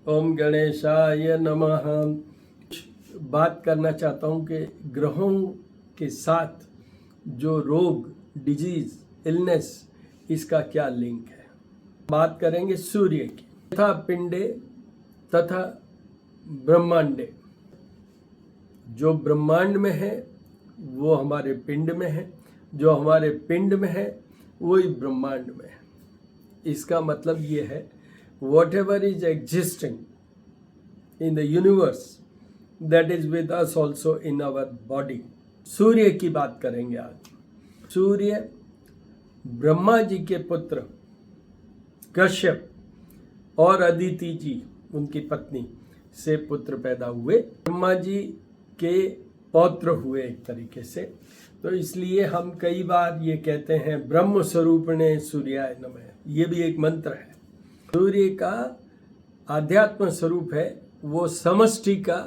ओम गणेशाय नमः। बात करना चाहता हूँ कि ग्रहों के साथ जो रोग, डिजीज, इलनेस, इसका क्या लिंक है। बात करेंगे सूर्य की। तथा पिंडे तथा ब्रह्मांडे। जो ब्रह्मांड में है वो हमारे पिंड में है, जो हमारे पिंड में है वही ब्रह्मांड में है। इसका मतलब ये है whatever is existing in the universe that is with us also in our body। सूर्य की बात करेंगे आज। सूर्य ब्रह्मा जी के पुत्र कश्यप और अदिति जी उनकी पत्नी से पुत्र पैदा हुए, ब्रह्मा जी के पौत्र हुए एक तरीके से। तो इसलिए हम कई बार ये कहते हैं ब्रह्म स्वरूपिणे सूर्याय नमः। ये भी एक मंत्र है। सूर्य का आध्यात्म स्वरूप है, वो समष्टि का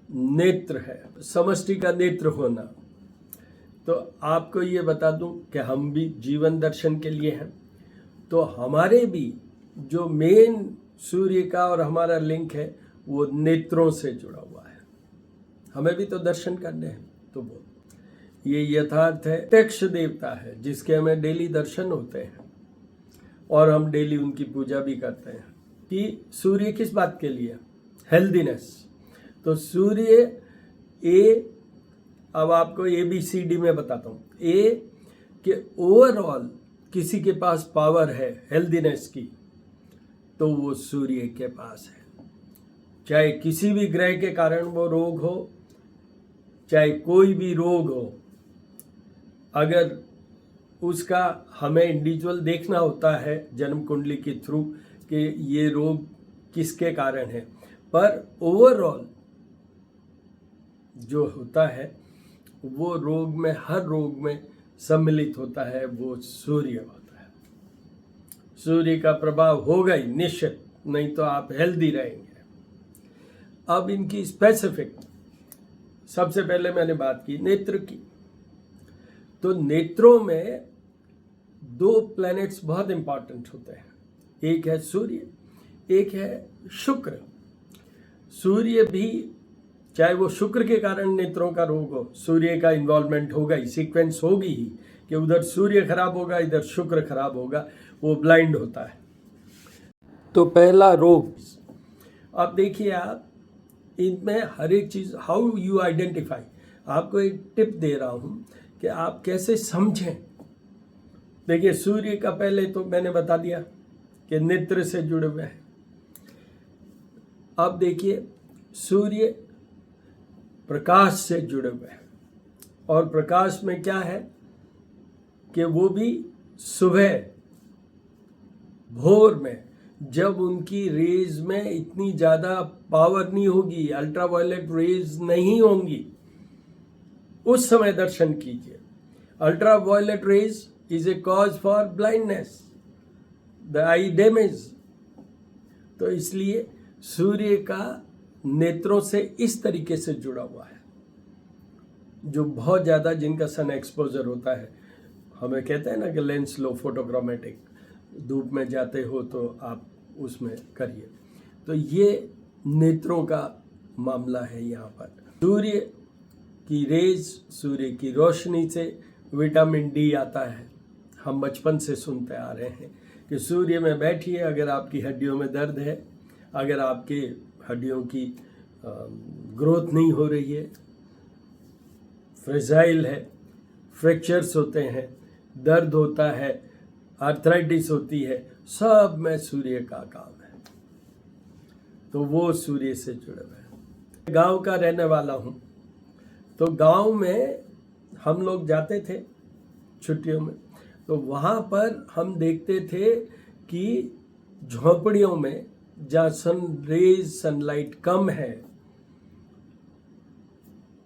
नेत्र है, समष्टि का नेत्र होना। तो आपको ये बता दूं कि हम भी जीवन दर्शन के लिए हैं, तो हमारे भी जो मेन सूर्य का और हमारा लिंक है वो नेत्रों से जुड़ा हुआ है। हमें भी तो दर्शन करने हैं। तो वो ये यथार्थ है, प्रत्यक्ष देवता है जिसके हमें डेली दर्शन होते हैं और हम डेली उनकी पूजा भी करते हैं। कि सूर्य किस बात के लिए? हेल्दीनेस। तो सूर्य अब आपको ABCD में बताता हूँ। कि ओवरऑल किसी के पास पावर है हेल्दीनेस की, तो वो सूर्य के पास है। चाहे किसी भी ग्रह के कारण वो रोग हो, चाहे कोई भी रोग हो, अगर उसका हमें इंडिविजुअल देखना होता है जन्म कुंडली के थ्रू कि ये रोग किसके कारण है, पर ओवरऑल जो होता है वो रोग में, हर रोग में सम्मिलित होता है वो सूर्य होता है। सूर्य का प्रभाव होगा ही निश्चित, नहीं तो आप हेल्दी रहेंगे। अब इनकी स्पेसिफिक, सबसे पहले मैंने बात की नेत्र की। तो नेत्रों में दो प्लैनेट्स बहुत इंपॉर्टेंट होते हैं, एक है सूर्य, एक है शुक्र। सूर्य भी, चाहे वो शुक्र के कारण नेत्रों का रोग हो, सूर्य का इन्वॉल्वमेंट होगा ही, सीक्वेंस होगी ही कि उधर सूर्य खराब होगा, इधर शुक्र खराब होगा, वो ब्लाइंड होता है। तो पहला रोग, अब देखिए आप इनमें हर एक चीज, हाउ यू आइडेंटिफाई। आपको एक टिप दे रहा हूं कि आप कैसे समझें। देखिए सूर्य का पहले तो मैंने बता दिया कि नेत्र से जुड़े हुए हैं। अब देखिए सूर्य प्रकाश से जुड़े हुए हैं, और प्रकाश में क्या है कि वो भी सुबह भोर में, जब उनकी रेज में इतनी ज्यादा पावर नहीं होगी, अल्ट्रावायलेट रेज नहीं होंगी, उस समय दर्शन कीजिए। Ultraviolet rays is a cause for blindness, the I damage. तो इसलिए सूर्य का नेत्रों से इस तरीके से जुड़ा हुआ है। जो बहुत ज्यादा, जिनका सन एक्सपोजर होता है, हमें कहते हैं ना कि लेंस लो फोटोक्रोमेटिक, धूप में जाते हो तो आप उसमें करिए। तो ये नेत्रों का मामला है। यहाँ पर सूर्य की रेज, सूर्य की रोशनी से विटामिन डी आता है। हम बचपन से सुनते आ रहे हैं कि सूर्य में बैठिए, अगर आपकी हड्डियों में दर्द है, अगर आपके हड्डियों की ग्रोथ नहीं हो रही है, फ्रेजाइल है, फ्रैक्चर्स होते हैं, दर्द होता है, आर्थराइटिस होती है, सब में सूर्य का काम है। तो वो सूर्य से जुड़े हुए हैं। गांव का रहने वाला हूं, तो गांव में हम लोग जाते थे छुट्टियों में, तो वहां पर हम देखते थे कि झोपड़ियों में जहाँ सनलाइट कम है,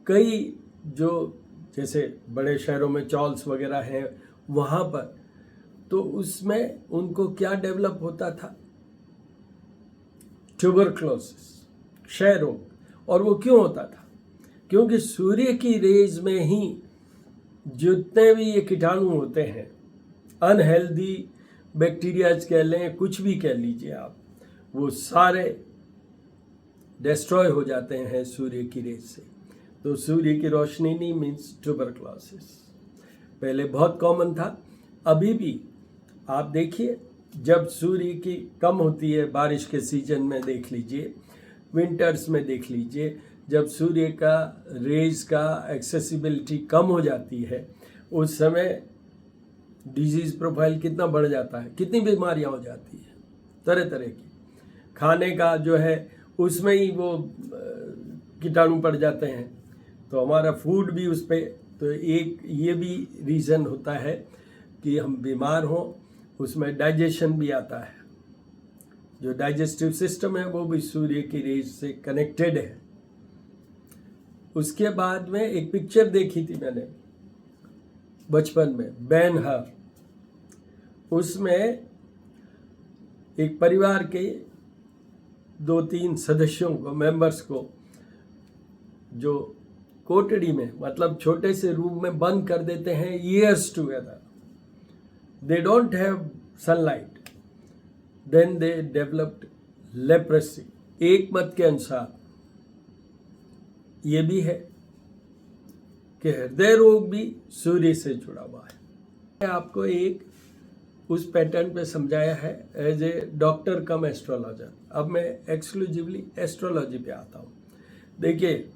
कई जो जैसे बड़े शहरों में चॉल्स वगैरह हैं वहां पर, तो उसमें उनको क्या डेवलप होता था? ट्यूबरक्लोसिस, क्षय रोग। और वो क्यों होता था? क्योंकि सूर्य की रेज में ही जितने भी ये कीटाणु होते हैं, अनहेल्दी बैक्टीरियाज कह लें, कुछ भी कह लीजिए आप, वो सारे डिस्ट्रॉय हो जाते हैं सूर्य की रेज से। तो सूर्य की रोशनी नहीं मीन्स ट्यूबरक्लोसिस। पहले बहुत कॉमन था, अभी भी आप देखिए जब सूर्य की कम होती है, बारिश के सीजन में देख लीजिए, विंटर्स में देख लीजिए, जब सूर्य का रेज का एक्सेसिबिलिटी कम हो जाती है उस समय डिजीज प्रोफाइल कितना बढ़ जाता है, कितनी बीमारियां हो जाती है तरह तरह की। खाने का जो है उसमें ही वो कीटाणु पड़ जाते हैं, तो हमारा फूड भी उस पर, तो एक ये भी रीज़न होता है कि हम बीमार हों। उसमें डाइजेशन भी आता है, जो डाइजेस्टिव सिस्टम है वो भी सूर्य की रेज से कनेक्टेड है। उसके बाद में एक पिक्चर देखी थी मैंने बचपन में, बैन हर। उसमें एक परिवार के 2-3 सदस्यों को, मेंबर्स को, जो कोठड़ी में मतलब छोटे से रूम में बंद कर देते हैं years together, they don't have sunlight, then they developed leprosy. एक मत के अनुसार ये भी है कि हृदय रोग भी सूर्य से जुड़ा हुआ है। आपको एक उस पैटर्न पे समझाया है as a doctor cum astrologer. अब मैं एक्सक्लूसिवली एस्ट्रोलॉजी पे आता हूँ। देखिए,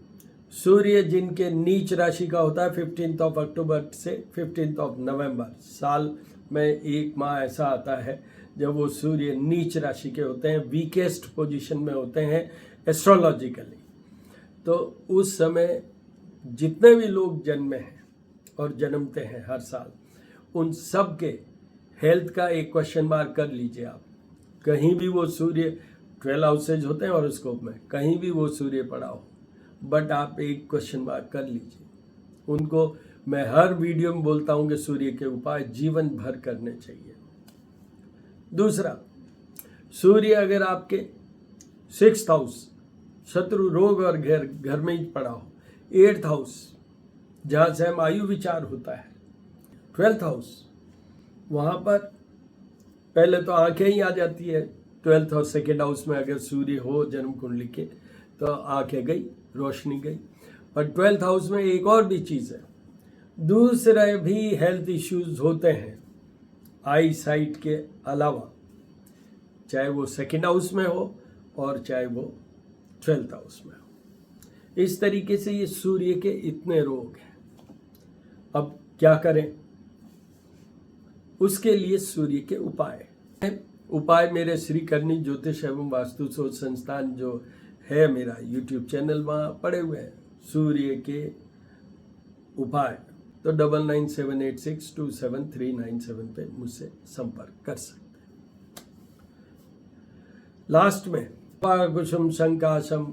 सूर्य जिनके नीच राशि का होता है 15 अक्टूबर से 15 नवंबर, साल में एक माह ऐसा आता है जब वो सूर्य नीच राशि के होते हैं, वीकेस्ट पोजीशन में होते हैं एस्ट्रोलॉजिकली। तो उस समय जितने भी लोग जन्मे हैं और जन्मते हैं हर साल, उन सब के हेल्थ का एक क्वेश्चन मार्क कर लीजिए आप। कहीं भी वो सूर्य 12 हाउसेज होते हैं हॉरोस्कोप में, कहीं भी वो सूर्य पड़ा हो, बट आप एक क्वेश्चन मार्क कर लीजिए। उनको मैं हर वीडियो में बोलता हूँ कि सूर्य के उपाय जीवन भर करने चाहिए। दूसरा, सूर्य अगर आपके 6th हाउस शत्रु रोग और घर में ही पड़ा हो, 8th हाउस जहाँ से हम आयु विचार होता है, 12th हाउस, वहाँ पर पहले तो आंखें ही आ जाती है। 12th और 2nd हाउस में अगर सूर्य हो जन्म कुंडली के तो आंखें गई, रोशनी गई। और 12th हाउस में एक और भी चीज़ है, दूसरे भी हेल्थ इश्यूज होते हैं आई साइट के अलावा, चाहे वो 2nd हाउस में हो और चाहे वो 12th हाउस में हो। इस तरीके से ये सूर्य के इतने रोग हैं। अब क्या करें? उसके लिए सूर्य के उपाय मेरे श्री करनी ज्योतिष एवं वास्तु शोध संस्थान जो है मेरा यूट्यूब चैनल, वहाँ पड़े हुए हैं सूर्य के उपाय। तो 9978627397 पे मुझसे संपर्क कर सकते हैं। लास्ट में कुसुम संकाशम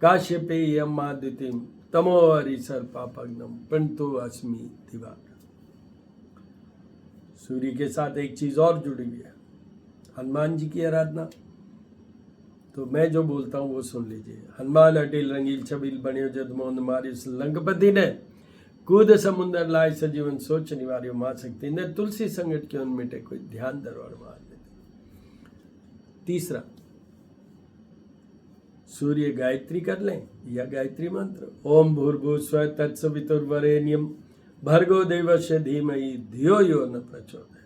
काश्यपेयम आदित्यम तमोहरिसर पापग्नम पंतो अस्मि दिवाकर। सूर्य के साथ एक चीज और जुड़ी हुई है, हनुमान जी की आराधना। तो मैं जो बोलता हूँ वो सुन लीजिए। हनुमान अटिल रंगील छबील बनियो जद मोहन मारी लंकपति ने, कूद समुंदर लाए सजीवन सोच निवार्यो मां शक्ति ने, तुलसी संगत के उन मिटे कोई ध्यान दरबार मार देते। तीसरा, सूर्य गायत्री कर लें या गायत्री मंत्र, ओम भूर्भुवस्सुवः तत्सवितुर्वरेण्यम भर्गो देवस्य धीमहि धियो यो न प्रचोदयात्।